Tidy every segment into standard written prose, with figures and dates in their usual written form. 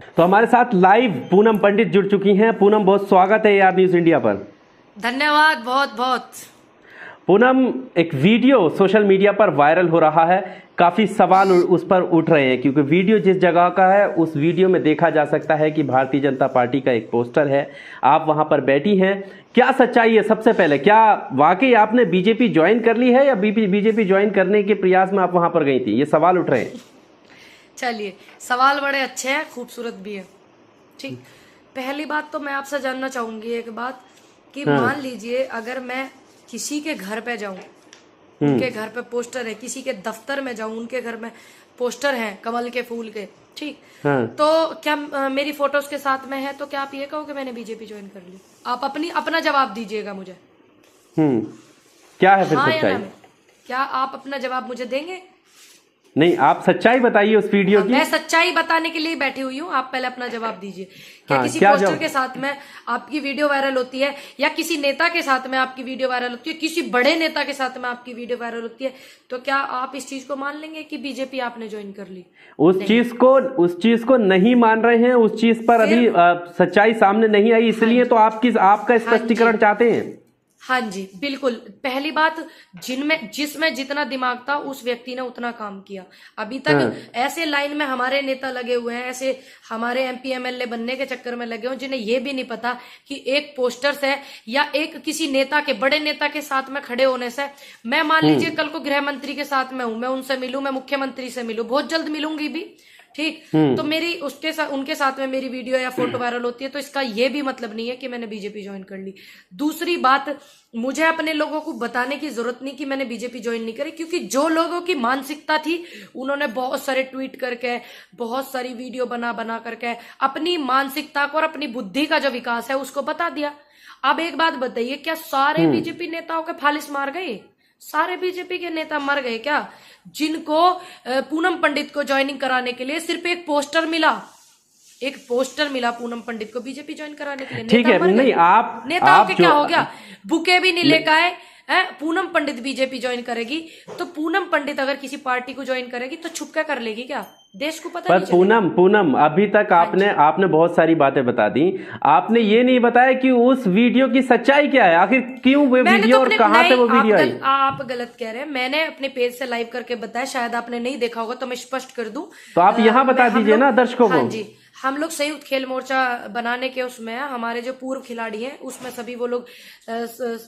तो हमारे साथ लाइव पूनम पंडित जुड़ चुकी हैं। पूनम, बहुत स्वागत है AR न्यूज इंडिया पर। धन्यवाद, बहुत बहुत। पूनम, एक वीडियो सोशल मीडिया पर वायरल हो रहा है, काफी सवाल उस पर उठ रहे हैं क्योंकि वीडियो जिस जगह का है उस वीडियो में देखा जा सकता है कि भारतीय जनता पार्टी का एक पोस्टर है, आप वहां पर बैठी हैं। क्या सच्चाई है? सबसे पहले, क्या वाकई आपने बीजेपी ज्वाइन कर ली है या बीजेपी ज्वाइन करने के प्रयास में आप वहां पर गई थी? ये सवाल उठ रहे हैं। चलिए, सवाल बड़े अच्छे हैं, खूबसूरत भी है। ठीक, पहली बात तो मैं आपसे जानना चाहूंगी एक बात कि मान लीजिए अगर मैं किसी के घर पे जाऊं, उनके घर पे पोस्टर है, किसी के दफ्तर में जाऊं, उनके घर में पोस्टर है कमल के फूल के, ठीक, तो क्या मेरी फोटो उसके साथ में है तो क्या आप ये कहोगे मैंने बीजेपी ज्वाइन कर ली? आप अपना जवाब दीजिएगा मुझे। क्या है फिर सच्चाई? क्या आप अपना जवाब मुझे देंगे? नहीं, आप सच्चाई बताइए उस वीडियो की। मैं सच्चाई बताने के लिए बैठी हुई हूँ, आप पहले अपना जवाब दीजिए। क्या किसी पोस्टर के साथ में आपकी वीडियो वायरल होती है या किसी नेता के साथ में आपकी वीडियो वायरल होती है, किसी बड़े नेता के साथ में आपकी वीडियो वायरल होती है, तो क्या आप इस चीज को मान लेंगे कि बीजेपी आपने ज्वाइन कर ली? उस चीज को नहीं मान रहे हैं, उस चीज पर अभी सच्चाई सामने नहीं आई, इसलिए तो आपका स्पष्टीकरण चाहते हैं। हाँ जी, बिल्कुल। पहली बात, जिसमें जितना दिमाग था उस व्यक्ति ने उतना काम किया। अभी तक ऐसे लाइन में हमारे नेता लगे हुए हैं, ऐसे हमारे MP MLA बनने के चक्कर में लगे हुए, जिन्हें ये भी नहीं पता कि एक पोस्टर से या एक किसी नेता के, बड़े नेता के साथ में खड़े होने से, मैं मान लीजिए कल को गृह मंत्री के साथ में हूं, मैं उनसे मिलूं, मैं मुख्यमंत्री से मिलूं, बहुत जल्द मिलूंगी भी, ठीक, तो मेरी उनके साथ में मेरी वीडियो या फोटो वायरल होती है तो इसका ये भी मतलब नहीं है कि मैंने बीजेपी ज्वाइन कर ली। दूसरी बात, मुझे अपने लोगों को बताने की जरूरत नहीं कि मैंने बीजेपी ज्वाइन नहीं करी, क्योंकि जो लोगों की मानसिकता थी उन्होंने बहुत सारे ट्वीट करके, बहुत सारी वीडियो बना करके अपनी मानसिकता को और अपनी बुद्धि का जो विकास है उसको बता दिया। अब एक बात बताइए, क्या सारे बीजेपी नेताओं के फालिस मार गए? सारे बीजेपी के नेता मर गए क्या? जिनको पूनम पंडित को ज्वाइनिंग कराने के लिए सिर्फ एक पोस्टर मिला पूनम पंडित को बीजेपी ज्वाइन कराने के लिए। ठीक है, नहीं आप नेताओं के क्या हो गया? बुके भी नहीं लेकर आए। पूनम पंडित बीजेपी ज्वाइन करेगी तो पूनम पंडित अगर किसी पार्टी को ज्वाइन करेगी तो छुपका कर लेगी क्या? देश को पता नहीं चलेगा। पूनम अभी तक आपने बहुत सारी बातें बता दी, आपने ये नहीं बताया कि उस वीडियो की सच्चाई क्या है, आखिर क्यों वो वीडियो और कहां से वो वीडियो आई? आप गलत कह रहे हैं। मैंने अपने पेज से लाइव करके बताया, शायद आपने नहीं देखा होगा तो मैं स्पष्ट कर दूं। तो आप यहाँ बता दीजिए ना दर्शकों को। हाँ जी, हम लोग संयुक्त खेल मोर्चा बनाने के उसमें है, हमारे जो पूर्व खिलाड़ी हैं उसमें सभी वो लोग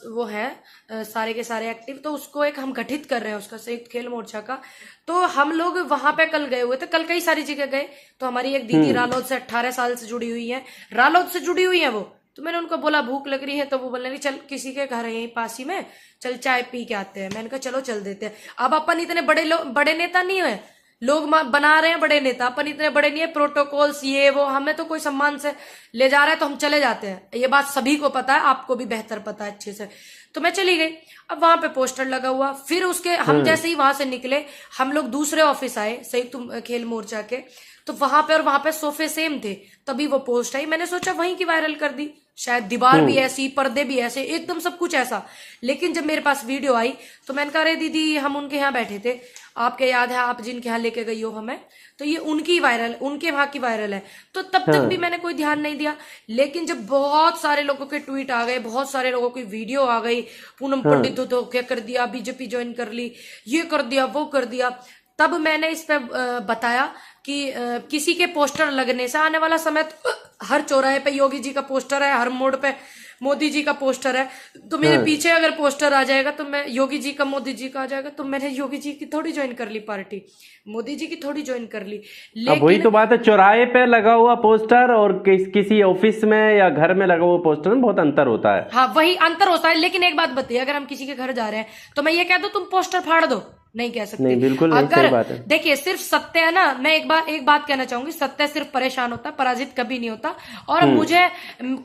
वो हैं सारे के सारे एक्टिव, तो उसको एक हम गठित कर रहे हैं उसका संयुक्त खेल मोर्चा का। तो हम लोग वहां पे कल गए हुए थे, कल कई सारी जगह गए, तो हमारी एक दीदी रालोद से 18 साल से जुड़ी हुई है, रालोद से जुड़ी हुई है वो, तो मैंने उनको बोला भूख लग रही है, तो वो बोलने लगी चल किसी के घर है यहीं पास ही में, चल चाय पी के आते हैं। मैंने कहा चलो चल देते हैं। अब अपन इतने बड़े नेता नहीं है, लोग बना रहे हैं बड़े नेता, अपन इतने बड़े नहीं है, प्रोटोकॉल्स ये वो, हमें तो कोई सम्मान से ले जा रहा है तो हम चले जाते हैं, ये बात सभी को पता है, आपको भी बेहतर पता है अच्छे से। तो मैं चली गई, अब वहां पे पोस्टर लगा हुआ, फिर उसके हम जैसे ही वहां से निकले हम लोग दूसरे ऑफिस आए संयुक्त खेल मोर्चा के, तो वहां पे सोफे सेम थे, तभी वो पोस्ट आई, मैंने सोचा वहीं की वायरल कर दी, शायद दीवार भी ऐसी, पर्दे भी ऐसे, एकदम सब कुछ ऐसा। लेकिन जब मेरे पास वीडियो आई तो मैंने कहा अरे दीदी हम उनके यहाँ बैठे थे, आपके याद है आप जिनके यहाँ लेके गई हो हमें, तो ये उनके वहां की वायरल है, तो तब तक भी मैंने कोई ध्यान नहीं दिया। लेकिन जब बहुत सारे लोगों के ट्वीट आ गए, बहुत सारे लोगों की वीडियो आ गई, पूनम पंडित तो क्या कर दिया, बीजेपी ज्वाइन कर ली, ये कर दिया वो कर दिया, तब मैंने इस पे बताया कि किसी के पोस्टर लगने से आने वाला समय हर चौराहे पे योगी जी का पोस्टर है, हर मोड़ पे मोदी जी का पोस्टर है, तो मेरे पीछे अगर पोस्टर आ जाएगा तो मैं योगी जी का, मोदी जी का आ जाएगा तो मैंने योगी जी की थोड़ी ज्वाइन कर ली पार्टी, मोदी जी की थोड़ी ज्वाइन कर ली। लेकिन वही तो बात है, चौराहे पे लगा हुआ पोस्टर और किसी ऑफिस में या घर में लगा हुआ पोस्टर में बहुत अंतर होता है। हाँ, वही अंतर होता है। लेकिन एक बात बताइए, अगर हम किसी के घर जा रहे हैं तो मैं ये कह दूं तुम पोस्टर फाड़ दो, नहीं कह सकते। नहीं, बिल्कुल नहीं, अगर सही बात है। देखिए सिर्फ सत्य है ना, मैं एक बात कहना चाहूंगी, सत्य सिर्फ परेशान होता है, पराजित कभी नहीं होता, और मुझे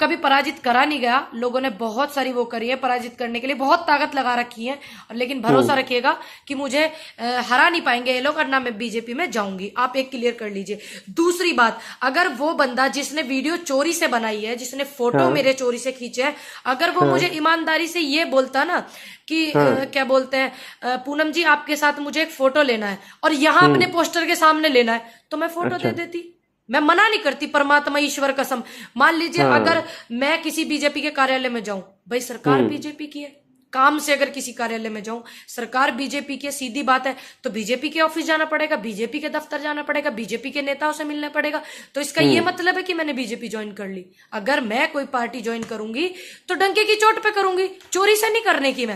कभी पराजित करा नहीं गया। लोगों ने बहुत सारी वो करी है पराजित करने के लिए, बहुत ताकत लगा रखी है, और लेकिन भरोसा रखिएगा कि मुझे हरा नहीं पाएंगे ये लोग, और ना मैं बीजेपी में जाऊंगी, आप एक क्लियर कर लीजिए। दूसरी बात, अगर वो बंदा जिसने वीडियो चोरी से बनाई है, जिसने फोटो मेरे चोरी से खींचे है, अगर वो मुझे ईमानदारी से ये बोलता ना कि क्या बोलते हैं पूनम जी आपके साथ मुझे एक फोटो लेना है और यहाँ अपने पोस्टर के सामने लेना है, तो मैं फोटो दे देती। मैं मना नहीं करती, परमात्मा ईश्वर कसम। मान लीजिए अगर मैं किसी बीजेपी के कार्यालय में जाऊं, भाई सरकार बीजेपी की है, काम से अगर किसी कार्यालय में जाऊं, सरकार बीजेपी की, सीधी बात है, तो बीजेपी के ऑफिस जाना पड़ेगा, बीजेपी के दफ्तर जाना पड़ेगा, बीजेपी के नेताओं से मिलना पड़ेगा। तो इसका ये मतलब है कि मैंने बीजेपी ज्वाइन कर ली। अगर मैं कोई पार्टी ज्वाइन करूंगी तो डंके की चोट पे करूंगी, चोरी से नहीं करने की।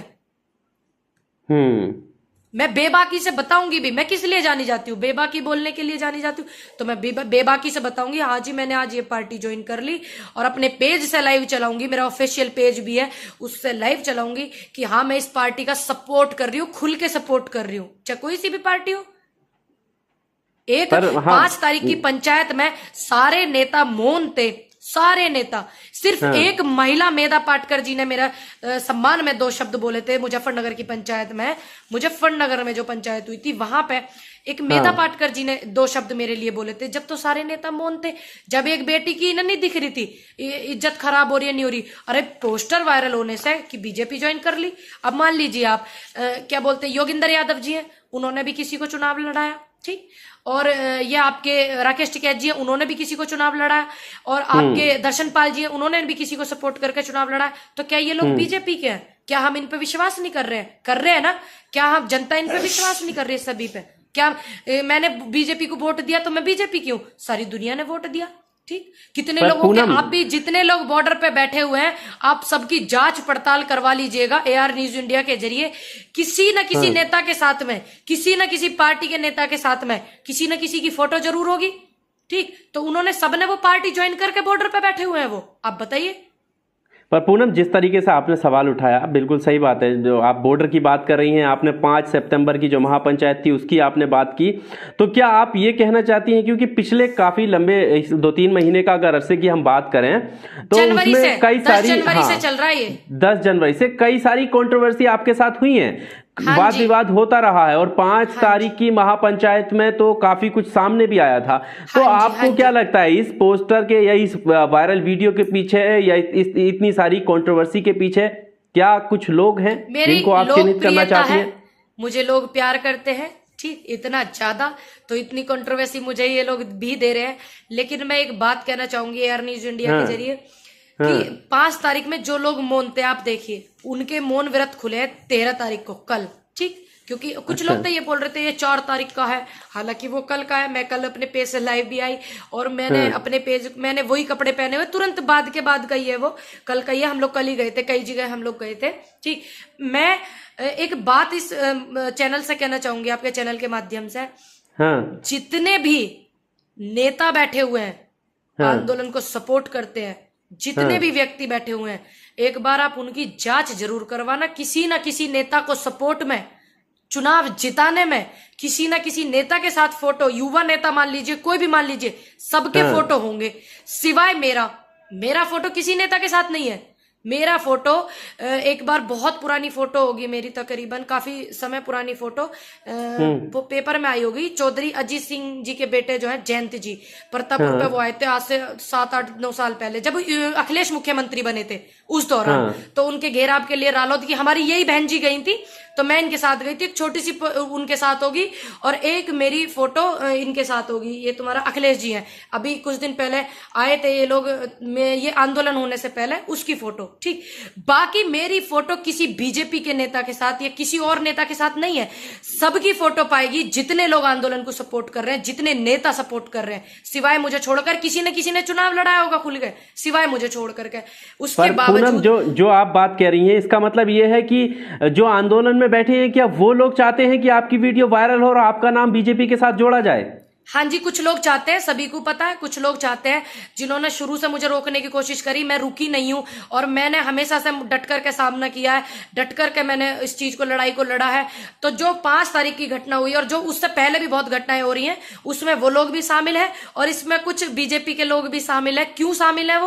मैं बेबाकी से बताऊंगी भी, मैं किस लिए जानी जाती हूँ, बेबाकी बोलने के लिए जानी जाती हूँ। तो मैं बेबाकी से बताऊंगी, हाँ जी मैंने आज ये पार्टी ज्वाइन कर ली, और अपने पेज से लाइव चलाऊंगी, मेरा ऑफिशियल पेज भी है, उससे लाइव चलाऊंगी कि हाँ मैं इस पार्टी का सपोर्ट कर रही हूँ, खुल के सपोर्ट कर रही हूँ, चाहे कोई सी भी पार्टी हो। एक 5 तारीख की पंचायत में सारे नेता मौन थे, सारे नेता। सिर्फ एक महिला मेधा पाटकर जी ने मेरा सम्मान में 2 शब्द बोले थे। मुजफ्फरनगर की पंचायत में, मुजफ्फरनगर में जो पंचायत हुई थी वहां पे एक मेधा पाटकर जी ने 2 शब्द मेरे लिए बोले थे, जब तो सारे नेता मौन थे। जब एक बेटी की नहीं दिख रही थी, इज्जत खराब हो रही है, नहीं हो रही, अरे पोस्टर वायरल होने से कि बीजेपी ज्वाइन कर ली। अब मान लीजिए आप क्या बोलते हैं, योगेंद्र यादव जी हैं, उन्होंने भी किसी को चुनाव लड़ाया, ठीक, और ये आपके राकेश टिकैत जी हैं, उन्होंने भी किसी को चुनाव लड़ाया, और आपके दर्शन पाल जी हैं, उन्होंने भी किसी को सपोर्ट करके चुनाव लड़ाया। तो क्या ये लोग बीजेपी के हैं? क्या हम इन पे विश्वास नहीं कर रहे हैं? कर रहे हैं ना। क्या हम जनता इन पे विश्वास नहीं कर रही है सभी पे? क्या मैंने बीजेपी को वोट दिया तो मैं बीजेपी की हूं? सारी दुनिया ने वोट दिया, ठीक। कितने लोगों के, आप भी जितने लोग बॉर्डर पे बैठे हुए हैं, आप सबकी जांच पड़ताल करवा लीजिएगा AR न्यूज इंडिया के जरिए। किसी न किसी नेता के साथ में, किसी न किसी पार्टी के नेता के साथ में किसी न किसी की फोटो जरूर होगी, ठीक। तो उन्होंने सबने वो पार्टी ज्वाइन करके बॉर्डर पे बैठे हुए हैं, वो आप बताइए। पर पूनम, जिस तरीके से आपने सवाल उठाया बिल्कुल सही बात है। जो आप बॉर्डर की बात कर रही हैं, आपने 5 सितंबर की जो महापंचायत थी उसकी आपने बात की, तो क्या आप ये कहना चाहती हैं, क्योंकि पिछले काफी लंबे 2-3 महीने का अगर अरसे की हम बात करें तो उसमें कई सारी 10 जनवरी से चल रहा है ये, 10 जनवरी से कई सारी कंट्रोवर्सी आपके साथ हुई हैं, वाद विवाद होता रहा है, और 5 तारीख की महापंचायत में तो काफी कुछ सामने भी आया था। तो आपको क्या लगता है इस पोस्टर के या इस वायरल वीडियो के पीछे या इतनी सारी कंट्रोवर्सी के पीछे क्या कुछ लोग हैं जिनको आप चिन्हित करना चाहती हैं? मुझे लोग प्यार करते हैं, ठीक, इतना ज्यादा, तो इतनी कंट्रोवर्सी मुझे ये लोग भी दे रहे हैं। लेकिन मैं एक बात कहना चाहूंगी AR न्यूज इंडिया के जरिए कि 5 तारीख में जो लोग मौन थे, आप देखिए उनके मौन व्रत खुले हैं 13 तारीख को, कल, ठीक। क्योंकि कुछ लोग तो ये बोल रहे थे ये 4 तारीख का है, हालांकि वो कल का है। मैं कल अपने पेज से लाइव भी आई, और मैंने अपने पेज, मैंने वही कपड़े पहने हुए, तुरंत बाद के बाद का ही है, वो कल का ही है। हम लोग कल ही गए थे, कई जगह हम लोग गए थे, ठीक। मैं एक बात इस चैनल से कहना चाहूंगी, आपके चैनल के माध्यम से, जितने भी नेता बैठे हुए हैं आंदोलन को सपोर्ट करते हैं, जितने भी व्यक्ति बैठे हुए हैं, एक बार आप उनकी जांच जरूर करवाना। किसी ना किसी नेता को सपोर्ट में, चुनाव जिताने में, किसी ना किसी नेता के साथ फोटो, युवा नेता मान लीजिए, कोई भी मान लीजिए, सबके फोटो होंगे, सिवाय मेरा फोटो किसी नेता के साथ नहीं है। मेरा फोटो एक बार, बहुत पुरानी फोटो होगी मेरी, तकरीबन काफी समय पुरानी फोटो, वो पेपर में आई होगी। चौधरी अजीत सिंह जी के बेटे जो है जयंत जी, प्रतापपुर पे वो आए थे आज से 7-8-9 साल पहले, जब अखिलेश मुख्यमंत्री बने थे उस दौरान। तो उनके घेराव के लिए रालोद की हमारी यही बहन जी गई थी, तो मैं इनके साथ गई थी। एक छोटी सी उनके साथ होगी, और एक मेरी फोटो इनके साथ होगी। ये तुम्हारा अखिलेश जी है, अभी कुछ दिन पहले आए थे ये लोग, ये आंदोलन होने से पहले, उसकी फोटो, ठीक। बाकी मेरी फोटो किसी बीजेपी के नेता के साथ या किसी और नेता के साथ नहीं है। सबकी फोटो पाएगी जितने लोग आंदोलन को सपोर्ट कर रहे हैं, जितने नेता सपोर्ट कर रहे हैं, सिवाय मुझे छोड़कर। किसी न किसी ने चुनाव लड़ाया होगा खुल गए, सिवाय मुझे छोड़ करके। उसके बावजूद जो आप बात कह रही हैं, इसका मतलब ये है कि जो आंदोलन में बैठे हैं, क्या वो लोग चाहते हैं कि आपकी वीडियो वायरल हो और आपका नाम बीजेपी के साथ जोड़ा जाए? हाँ जी, कुछ लोग चाहते हैं, सभी को पता है, कुछ लोग चाहते हैं, जिन्होंने शुरू से मुझे रोकने की कोशिश करी। मैं रुकी नहीं हूं, और मैंने हमेशा से डट करके सामना किया है, डट करके मैंने इस चीज को, लड़ाई को लड़ा है। तो जो 5 तारीख की घटना हुई, और जो उससे पहले भी बहुत घटनाएं हो रही हैं, उसमें वो लोग भी शामिल है, और इसमें कुछ बीजेपी के लोग भी शामिल है। क्यों शामिल है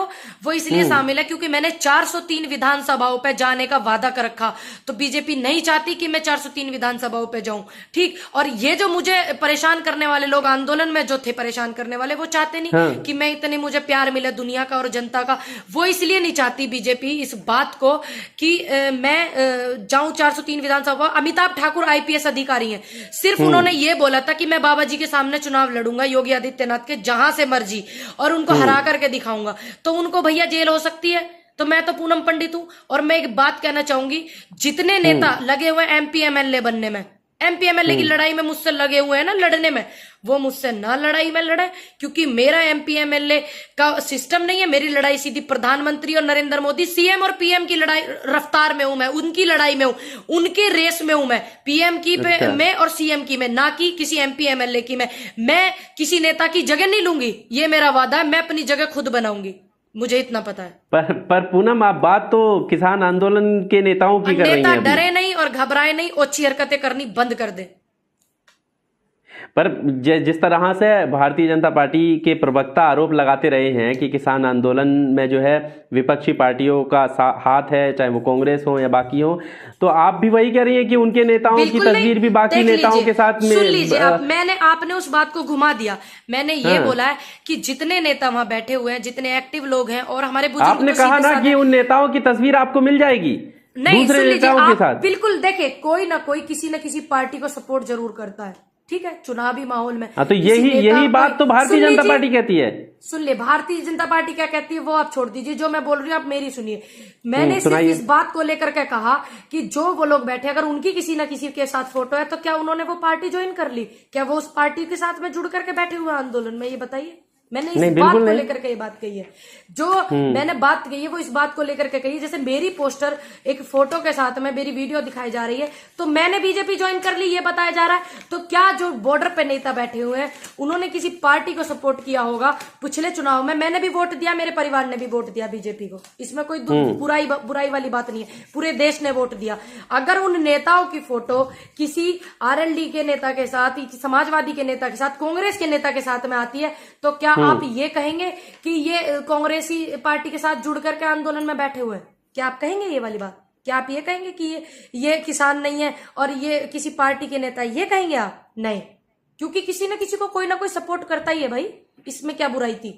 वो इसलिए शामिल है क्योंकि मैंने 403 विधानसभाओं पे जाने का वादा कर रखा। तो बीजेपी नहीं चाहती कि मैं 403 विधानसभाओं पे जाऊं, ठीक। और ये जो मुझे परेशान करने वाले लोग आंदोलन में जो थे परेशान करने वाले, वो चाहते नहीं हाँ। कि मैं इतने मुझे प्यार मिले दुनिया का और जनता का। वो इसलिए नहीं चाहती बीजेपी इस बात को कि मैं जाऊं 403 विधानसभा। अमिताभ ठाकुर आईपीएस अधिकारी हैं, सिर्फ उन्होंने ये बोला था कि मैं बाबा जी के सामने चुनाव लड़ूंगा योगी आदित्यनाथ के, जहां से मर्जी, और उनको हरा करके दिखाऊंगा। तो उनको भैया जेल हो सकती है। तो मैं तो पूनम पंडित हूं, और मैं एक बात कहना चाहूंगी, जितने नेता लगे हुए एमपी एमएलए बनने में, एमपी एमएलए की लड़ाई में मुझसे लगे हुए हैं ना लड़ने में, वो मुझसे ना लड़ाई में लड़े, क्योंकि मेरा एमपी एमएलए का सिस्टम नहीं है। मेरी लड़ाई सीधी प्रधानमंत्री और नरेंद्र मोदी सीएम और पीएम की लड़ाई रफ्तार में हूं मैं, उनकी लड़ाई में हूं, उनके रेस में हूं मैं, पीएम की में और सीएम की में, ना कि किसी एमपी एमएलए की में। मैं किसी नेता की जगह नहीं लूंगी, ये मेरा वादा है। मैं अपनी जगह खुद बनाऊंगी, मुझे इतना पता है। पर पूनम, आप बात तो किसान आंदोलन के नेताओं की कर रही हैं। नेता अभी डरे नहीं और घबराए नहीं, ओछी हरकतें करनी बंद कर दे। पर जिस तरह से भारतीय जनता पार्टी के प्रवक्ता आरोप लगाते रहे हैं कि किसान आंदोलन में जो है विपक्षी पार्टियों का हाथ है, चाहे वो कांग्रेस हो या बाकी हो, तो आप भी वही कह रही हैं कि उनके नेताओं की तस्वीर भी बाकी नेताओं के साथ में। सुन लीजिए, आपने उस बात को घुमा दिया। मैंने ये बोला है कि जितने नेता वहां बैठे हुए हैं, जितने एक्टिव लोग हैं, और हमारे बुजुर्ग, आपने कहा ना कि उन नेताओं की तस्वीर आपको मिल जाएगी नहीं, दूसरे नेताओं के साथ। बिल्कुल, देखे कोई ना कोई किसी न किसी पार्टी को सपोर्ट जरूर करता है, ठीक है, चुनावी माहौल में। हाँ, तो यही बात तो भारतीय जनता पार्टी कहती है। सुन ले, भारतीय जनता पार्टी क्या कहती है वो आप छोड़ दीजिए, जो मैं बोल रही हूँ आप मेरी सुनिए। मैंने सिर्फ इस बात को लेकर के कहा कि जो वो लोग बैठे, अगर उनकी किसी न किसी के साथ फोटो है, तो क्या उन्होंने वो पार्टी ज्वाइन कर ली? क्या वो उस पार्टी के साथ में जुड़ करके बैठे हुए आंदोलन में? ये बताइए। मैंने इस बात को लेकर के ये बात कही है, जो मैंने बात कही है वो इस बात को लेकर के कही है। जैसे मेरी पोस्टर एक फोटो के साथ में मेरी वीडियो दिखाई जा रही है, तो मैंने बीजेपी ज्वाइन कर ली, ये बताया जा रहा है। तो क्या जो बॉर्डर पे नेता बैठे हुए हैं उन्होंने किसी पार्टी को सपोर्ट किया होगा? पिछले चुनाव में मैंने भी वोट दिया, मेरे परिवार ने भी वोट दिया बीजेपी को, इसमें कोई बुराई वाली बात नहीं है। पूरे देश ने वोट दिया। अगर उन नेताओं की फोटो किसी आरएलडी के नेता के साथ, समाजवादी के नेता के साथ, कांग्रेस के नेता के साथ में आती है, तो क्या आप ये कहेंगे कि ये कांग्रेसी पार्टी के साथ जुड़ करके आंदोलन में बैठे हुए हैं? क्या आप कहेंगे ये वाली बात? क्या आप ये कहेंगे कि ये किसान नहीं है और ये किसी पार्टी के नेता? ये कहेंगे आप? नहीं, क्योंकि किसी न किसी को कोई ना कोई सपोर्ट करता ही है भाई, इसमें क्या बुराई थी?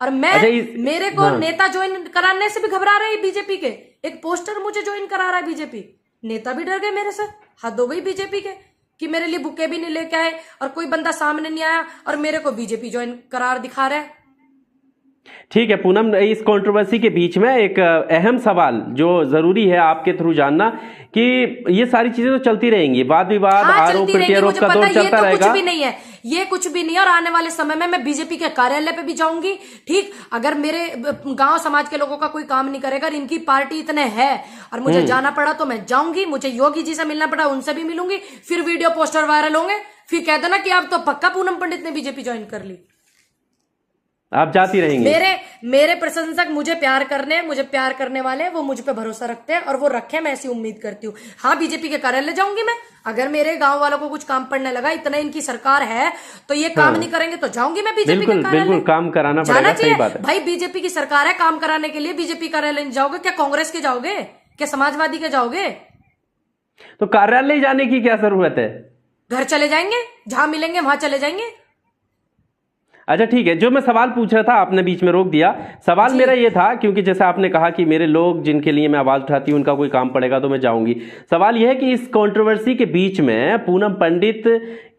और मेरे को नेता ज्वाइन कराने से भी घबरा रहे हैं बीजेपी के। एक पोस्टर मुझे ज्वाइन करा रहा है बीजेपी, नेता भी डर गए मेरे से। हद हो गई बीजेपी के कि मेरे लिए बुके भी नहीं लेके आए और कोई बंदा सामने नहीं आया और मेरे को बीजेपी ज्वाइन करार दिखा रहा है। ठीक है पूनम, इस कंट्रोवर्सी के बीच में एक अहम सवाल जो जरूरी है आपके थ्रू जानना, कि ये सारी चीजें तो चलती रहेंगी, वाद विवाद, आरोप प्रत्यारोप का दौर चलता रहेगा। कुछ भी नहीं है, ये कुछ भी नहीं है। और आने वाले समय में मैं बीजेपी के कार्यालय पे भी जाऊंगी, ठीक। अगर मेरे गांव समाज के लोगों का कोई काम नहीं करेगा, इनकी पार्टी इतने है और मुझे जाना पड़ा तो मैं जाऊंगी। मुझे योगी जी से मिलना पड़ा, उनसे भी मिलूंगी। फिर वीडियो पोस्टर वायरल होंगे, फिर कह देना कि अब तो पक्का पूनम पंडित ने बीजेपी ज्वाइन कर ली। आप जाती रहेंगी। मेरे प्रशंसक मुझे प्यार करने वाले, वो मुझ पे भरोसा रखते हैं और वो रखे, मैं ऐसी उम्मीद करती हूँ। हाँ, बीजेपी के कार्यालय जाऊंगी मैं। अगर मेरे गांव वालों को कुछ काम पड़ने लगा, इतना इनकी सरकार है तो ये काम नहीं करेंगे, तो जाऊंगी मैं बीजेपी के कार्यालय। बिल्कुल काम कराना पड़ेगा, सही बात है भाई। बीजेपी की सरकार है, काम कराने के लिए बीजेपी कार्यालय नहीं जाओगे क्या? कांग्रेस के जाओगे क्या? समाजवादी के जाओगे? तो कार्यालय जाने की क्या जरूरत है? घर चले जाएंगे, जहां मिलेंगे वहां चले जाएंगे। अच्छा ठीक है, जो मैं सवाल पूछ रहा था आपने बीच में रोक दिया। सवाल मेरा ये था, क्योंकि जैसे आपने कहा कि मेरे लोग जिनके लिए मैं आवाज उठाती हूँ उनका कोई काम पड़ेगा तो मैं जाऊंगी। सवाल यह है कि इस कंट्रोवर्सी के बीच में पूनम पंडित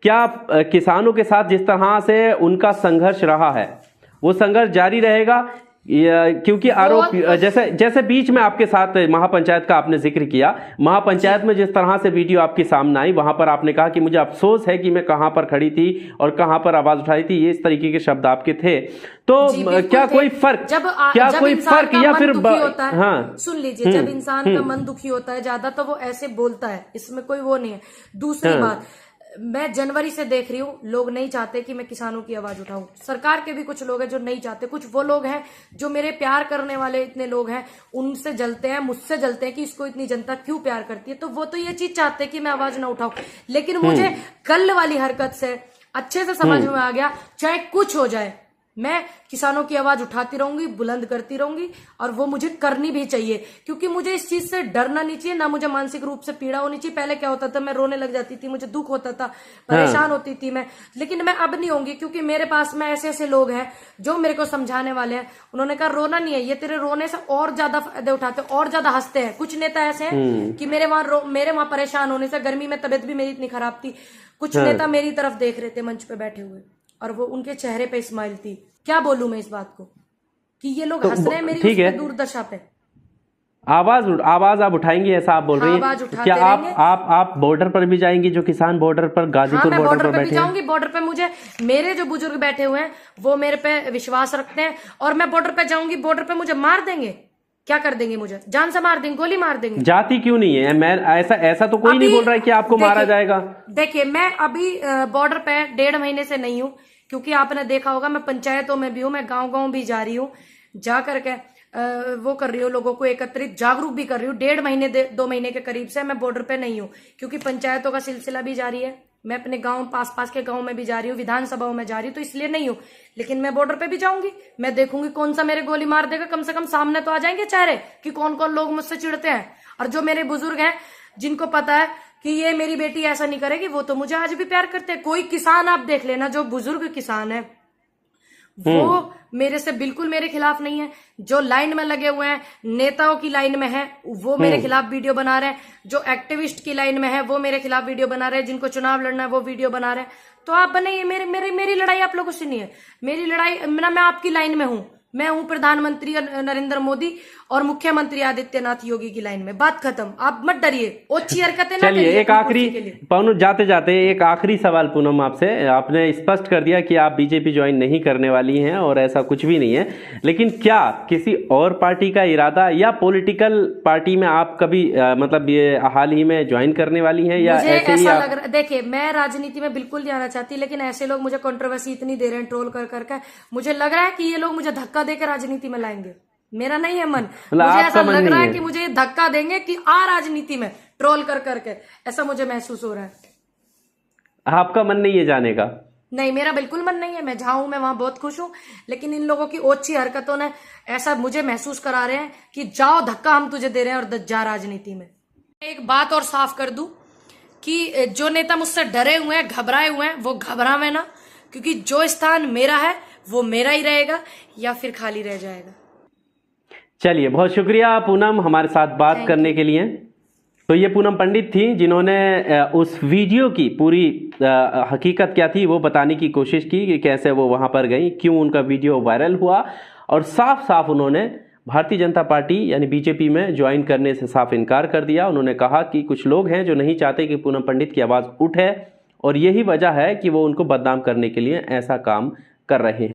क्या किसानों के साथ जिस तरह से उनका संघर्ष रहा है वो संघर्ष जारी रहेगा? क्योंकि आरोप जैसे बीच में आपके साथ महापंचायत का आपने जिक्र किया, महापंचायत में जिस तरह से वीडियो आपकी सामने आई, वहां पर आपने कहा कि मुझे अफसोस है कि मैं कहां पर खड़ी थी और कहां पर आवाज उठाई थी, ये इस तरीके के शब्द आपके थे। तो क्या कोई फर्क, या फिर हाँ सुन लीजिए, जब इंसान का मन दुखी होता है ज्यादा तो वो ऐसे बोलता है, इसमें कोई वो नहीं है। दूसरी बात, मैं जनवरी से देख रही हूँ लोग नहीं चाहते कि मैं किसानों की आवाज उठाऊं। सरकार के भी कुछ लोग हैं जो नहीं चाहते, कुछ वो लोग हैं जो मेरे प्यार करने वाले इतने लोग हैं उनसे जलते हैं, मुझसे जलते हैं कि इसको इतनी जनता क्यों प्यार करती है। तो वो तो ये चीज चाहते हैं कि मैं आवाज ना उठाऊं। लेकिन मुझे कल वाली हरकत से अच्छे से समझ में आ गया, चाहे कुछ हो जाए, मैं किसानों की आवाज उठाती रहूंगी, बुलंद करती रहूंगी, और वो मुझे करनी भी चाहिए, क्योंकि मुझे इस चीज से डरना नहीं चाहिए, ना मुझे मानसिक रूप से पीड़ा होनी चाहिए। पहले क्या होता था, मैं रोने लग जाती थी, मुझे दुख होता था, परेशान होती थी मैं, लेकिन मैं अब नहीं होंगी, क्योंकि मेरे पास में ऐसे ऐसे लोग हैं जो मेरे को समझाने वाले हैं। उन्होंने कहा रोना नहीं है, ये तेरे रोने से और ज्यादा फायदे उठाते, और ज्यादा हंसते हैं। कुछ नेता ऐसे हैं कि मेरे वहां परेशान होने से, गर्मी में तबियत भी मेरी इतनी खराब थी, कुछ नेता मेरी तरफ देख रहे थे मंच पे बैठे हुए, और वो उनके चेहरे पे स्माइल थी। क्या बोलूं मैं इस बात को कि ये लोग हंस रहे हैं मेरी उस पे दुर्दशा पे। आवाज आप उठाएंगी, ऐसा आप बोल रही हैं? आवाज उठाते क्या रहेंगे। आप बॉर्डर पर भी जाएंगी, जो किसान बॉर्डर पर, गाजीपुर मैं बॉर्डर पर भी बैठे हैं? जाऊंगी। बॉर्डर पे मुझे मेरे जो बुजुर्ग बैठे हुए हैं वो मेरे पे विश्वास रखते हैं, और मैं बॉर्डर पे जाऊंगी। बॉर्डर पे मुझे मार देंगे, क्या कर देंगे, मुझे जान से मार देंगे, गोली मार देंगे। जाती क्यों नहीं है? मैं ऐसा तो कोई नहीं बोल रहा है कि आपको मारा जाएगा। देखिए, मैं अभी बॉर्डर पे 1.5 महीने से नहीं हूँ, क्योंकि आपने देखा होगा मैं पंचायतों में भी हूँ, मैं गांव भी जा रही हूँ, जा करके वो कर रही हूँ, लोगों को एकत्रित जागरूक भी कर रही हूँ। 1.5 महीने 2 महीने के करीब से मैं बॉर्डर पे नहीं हूँ, क्योंकि पंचायतों का सिलसिला भी जारी है। मैं अपने गांव, पास के गांव में भी जा रही हूँ, विधानसभाओं में जा रही हूँ, तो इसलिए नहीं हूँ। लेकिन मैं बॉर्डर पे भी जाऊंगी, मैं देखूंगी कौन सा मेरे गोली मार देगा। कम से कम सामने तो आ जाएंगे चेहरे कि कौन कौन लोग मुझसे चिढ़ते हैं। और जो मेरे बुजुर्ग हैं, जिनको पता है कि ये मेरी बेटी ऐसा नहीं करेगी, वो तो मुझे आज भी प्यार करते हैं। कोई किसान आप देख लेना, जो बुजुर्ग किसान है वो मेरे से बिल्कुल मेरे खिलाफ नहीं है। जो लाइन में लगे हुए हैं, नेताओं की लाइन में है, वो मेरे खिलाफ वीडियो बना रहे हैं। जो एक्टिविस्ट की लाइन में है, वो मेरे खिलाफ वीडियो बना रहे हैं। जिनको चुनाव लड़ना है, वो वीडियो बना रहे हैं। तो आप बनाइए, मेरी लड़ाई आप लोगों से नहीं है। मेरी लड़ाई, मैं आपकी लाइन में हूं। मैं हूं प्रधानमंत्री नरेंद्र मोदी और मुख्यमंत्री आदित्यनाथ योगी की लाइन में। बात खत्म, आप मत डरिए, ओछी हरकतें ना करिए। एक आखिरी, पूनम जाते जाते एक आखिरी सवाल पूनम आपसे। आपने स्पष्ट कर दिया कि आप बीजेपी ज्वाइन नहीं करने वाली हैं और ऐसा कुछ भी नहीं है, लेकिन क्या किसी और पार्टी का इरादा, या पॉलिटिकल पार्टी में आप कभी मतलब ये हाल ही में ज्वाइन करने वाली हैं, या ऐसे ही ऐसा लग रहा? देखिए, मैं राजनीति में बिल्कुल नहीं आना चाहती, लेकिन ऐसे लोग मुझे कंट्रोवर्सी इतनी दे रहे हैं, ट्रोल कर करके, मुझे लग रहा है कि ये लोग मुझे धक्का देकर राजनीति में लाएंगे। मेरा नहीं है मन, मुझे ऐसा लग रहा है कि मुझे धक्का देंगे कि आ राजनीति में, ट्रोल कर करके, ऐसा मुझे महसूस हो रहा है। आपका मन नहीं है जाने का? नहीं, मेरा बिल्कुल मन नहीं है। मैं जहां हूं, मैं वहां बहुत खुश हूं, लेकिन इन लोगों की ओछी हरकतों ने ऐसा मुझे महसूस करा रहे हैं कि जाओ, धक्का हम तुझे दे रहे हैं और जा राजनीति में। एक बात और साफ कर दूं कि जो नेता मुझसे डरे हुए हैं, घबराए हुए हैं, वो घबरावे ना, क्योंकि जो स्थान मेरा है वो मेरा ही रहेगा, या फिर खाली रह जाएगा। चलिए, बहुत शुक्रिया पूनम हमारे साथ बात करने के लिए। तो ये पूनम पंडित थी, जिन्होंने उस वीडियो की पूरी हकीकत क्या थी वो बताने की कोशिश की कि कैसे वो वहां पर गई, क्यों उनका वीडियो वायरल हुआ, और साफ साफ उन्होंने भारतीय जनता पार्टी यानी बीजेपी में ज्वाइन करने से साफ इनकार कर दिया। उन्होंने कहा कि कुछ लोग हैं जो नहीं चाहते कि पूनम पंडित की आवाज़ उठे, और यही वजह है कि वो उनको बदनाम करने के लिए ऐसा काम कर रहे हैं।